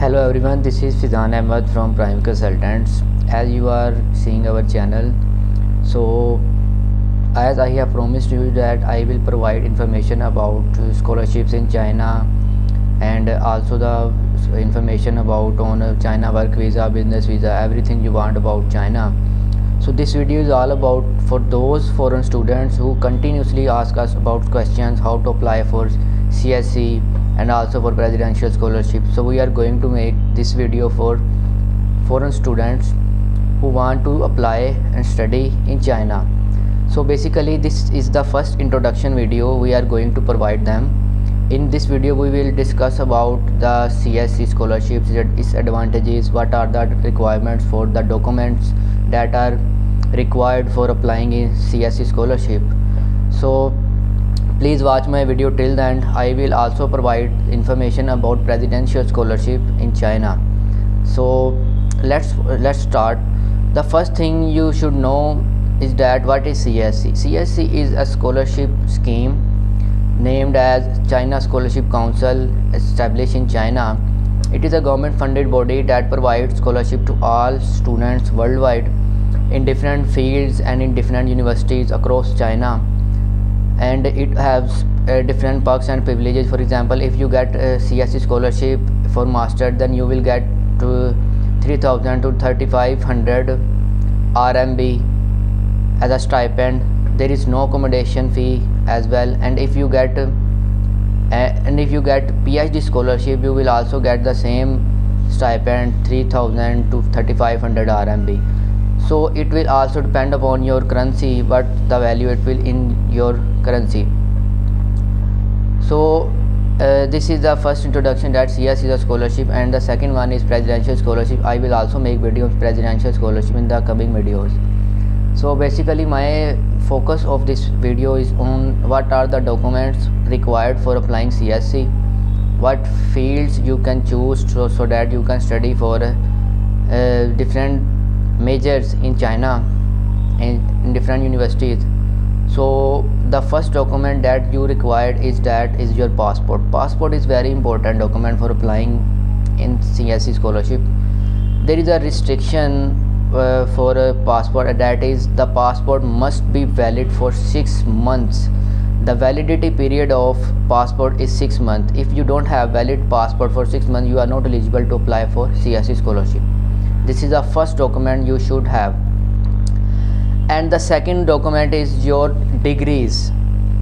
Hello everyone, this is Fizan Ahmed from Prime Consultants. As you are seeing our channel, so as I have promised you that I will provide information about scholarships in China and also the information about on China work visa, business visa, everything you want about China. So this video is all about for those foreign students who continuously ask us about questions how to apply for CSC and also for presidential scholarship. So we are going to make this video for foreign students who want to apply and study in China. So basically this is the first introduction video we are going to provide them. In this video we will discuss about the CSC scholarships, its advantages, what are the requirements for the documents that are required for applying in CSC scholarship. So please watch my video till the end. I will also provide information about presidential scholarship in China. So let's start. The first thing you should know is that what is CSC. CSC is a scholarship scheme named as China Scholarship Council, established in China. It is a government funded body that provides scholarship to all students worldwide in different fields and in different universities across China, and it has different perks and privileges. For example, if you get a CSC scholarship for master, then you will get to 3000 to 3500 RMB as a stipend. There is no accommodation fee as well, and if you get PhD scholarship, you will also get the same stipend, 3000 to 3500 RMB. So it will also depend upon your currency, what the value it will in your currency. So this is the first introduction that CS is a scholarship, and the second one is presidential scholarship. I will also make video of presidential scholarship in the coming videos. So basically my focus of this video is on what are the documents required for applying CSC, what fields you can choose so that you can study for different majors in China and in different universities. So the first document that you required is your passport. Passport is very important document for applying in CSC scholarship. There is a restriction for a passport, that is the passport must be valid for 6 months. The validity period of passport is 6 months. If you don't have valid passport for 6 months, you are not eligible to apply for CSC scholarship. This is the first document you should have. And the second document is your degrees.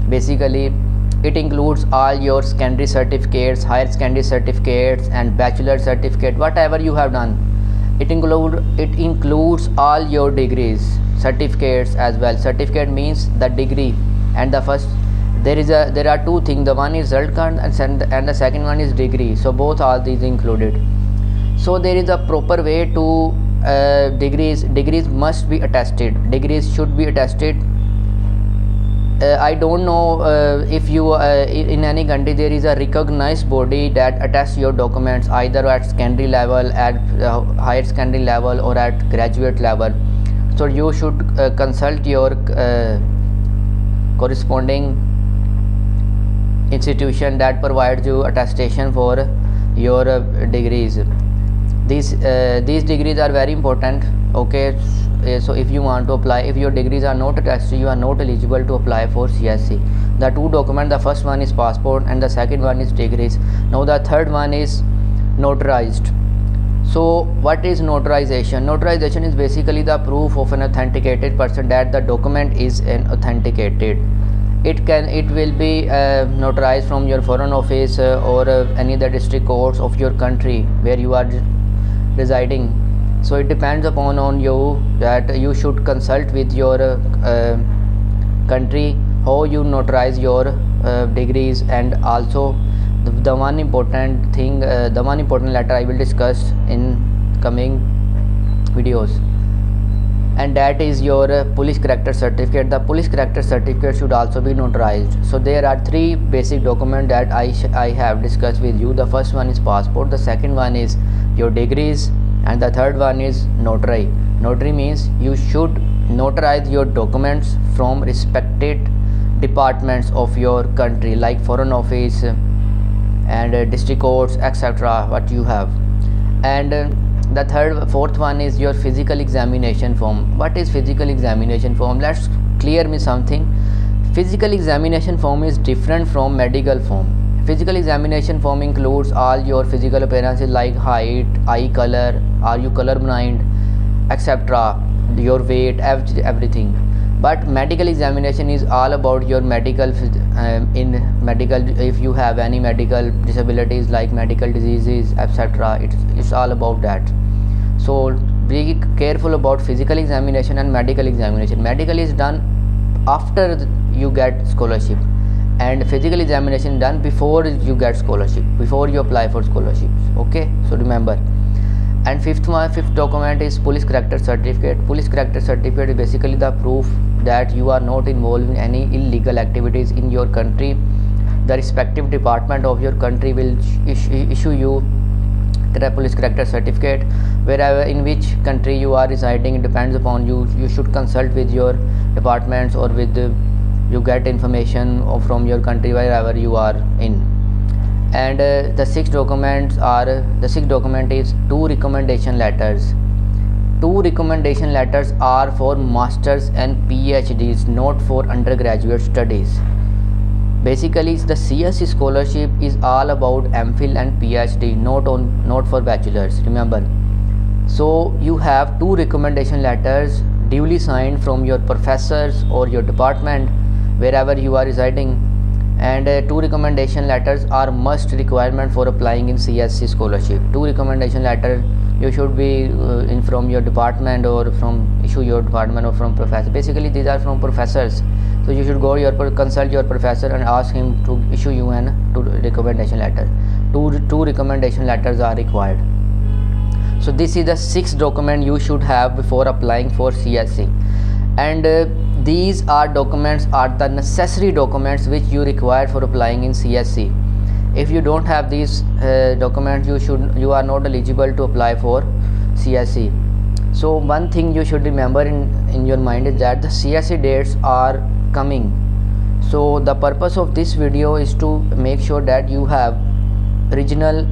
Basically it includes all your secondary certificates, higher secondary certificates and bachelor certificate, whatever you have done. It includes all your degrees, certificates as well. Certificate means the degree, and the first there are two things. The one is result card and the second one is degree. So both are these included. So there is a proper way to degrees must be attested. Degrees should be attested. I don't know if you in any country there is a recognized body that attests your documents either at secondary level, at higher secondary level or at graduate level. So you should consult your corresponding institution that provides you attestation for your degrees. These degrees are very important. Okay, so if you want to apply, if your degrees are not attested, you are not eligible to apply for CSC. The two documents, the first one is passport and the second one is degrees. Now the third one is notarized. So what is notarization? Notarization is basically the proof of an authenticated person that the document is an authenticated. It will be notarized from your foreign office or any other district courts of your country where you are residing. So it depends upon on you that you should consult with your country how you notarize your degrees. And also the one important thing, the one important letter I will discuss in coming videos, and that is your police character certificate. The police character certificate should also be notarized. So there are three basic documents that I have discussed with you. The first one is passport, the second one is your degrees, and the third one is notary. Notary means you should notarize your documents from respected departments of your country like foreign office and district courts, etc. what you have. And the fourth one is your physical examination form. What is physical examination form? Let's clear me something. Physical examination form is different from medical form. Physical examination form includes all your physical appearances like height, eye color, are you colorblind, etc., your weight, everything. But medical examination is all about your medical in medical, if you have any medical disabilities like medical diseases, etc., it's all about that. So be careful about physical examination and medical examination. Medical is done after you get scholarship, and physical examination done before you get scholarship, before you apply for scholarships. Okay, so remember. And fifth document is police character certificate. Police character certificate is basically the proof that you are not involved in any illegal activities in your country. The respective department of your country will issue you the police character certificate. Wherever in which country you are residing, it depends upon you. You should consult with your departments or with you get information from your country wherever you are in. And the sixth document is 2 recommendation letters. 2 recommendation letters are for masters and PhDs, not for undergraduate studies. Basically the CSE scholarship is all about MPhil and PhD, not for bachelors, remember. So you have 2 recommendation letters duly signed from your professors or your department wherever you are residing, and 2 recommendation letters are must requirement for applying in CSE scholarship. 2 recommendation letter you should be in from your department or from your department or from professor. Basically these are from professors, so you should go consult your professor and ask him to issue you an 2 recommendation letter. Two recommendation letters are required. So this is the 6th document you should have before applying for CSE, and these documents are the necessary documents which you require for applying in CSE. If you don't have these documents, you are not eligible to apply for CSE. So one thing you should remember in your mind is that the CSE dates are coming. So the purpose of this video is to make sure that you have original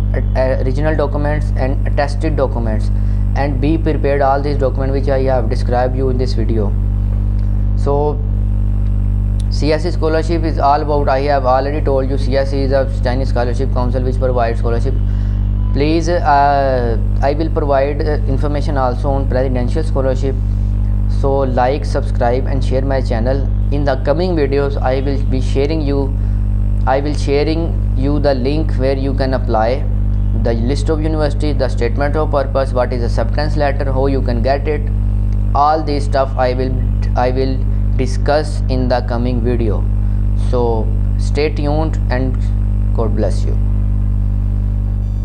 documents and attested documents, and be prepared all these documents which I have described you in this video. So CSE scholarship is all about, I have already told you, CSE is a Chinese Scholarship Council which provides scholarship. Please I will provide information also on presidential scholarship. So like, subscribe and share my channel. In the coming videos I will be sharing you the link where you can apply, the list of university, the statement of purpose, what is acceptance letter, how you can get it. All this stuff I will discuss in the coming video. So stay tuned and God bless you.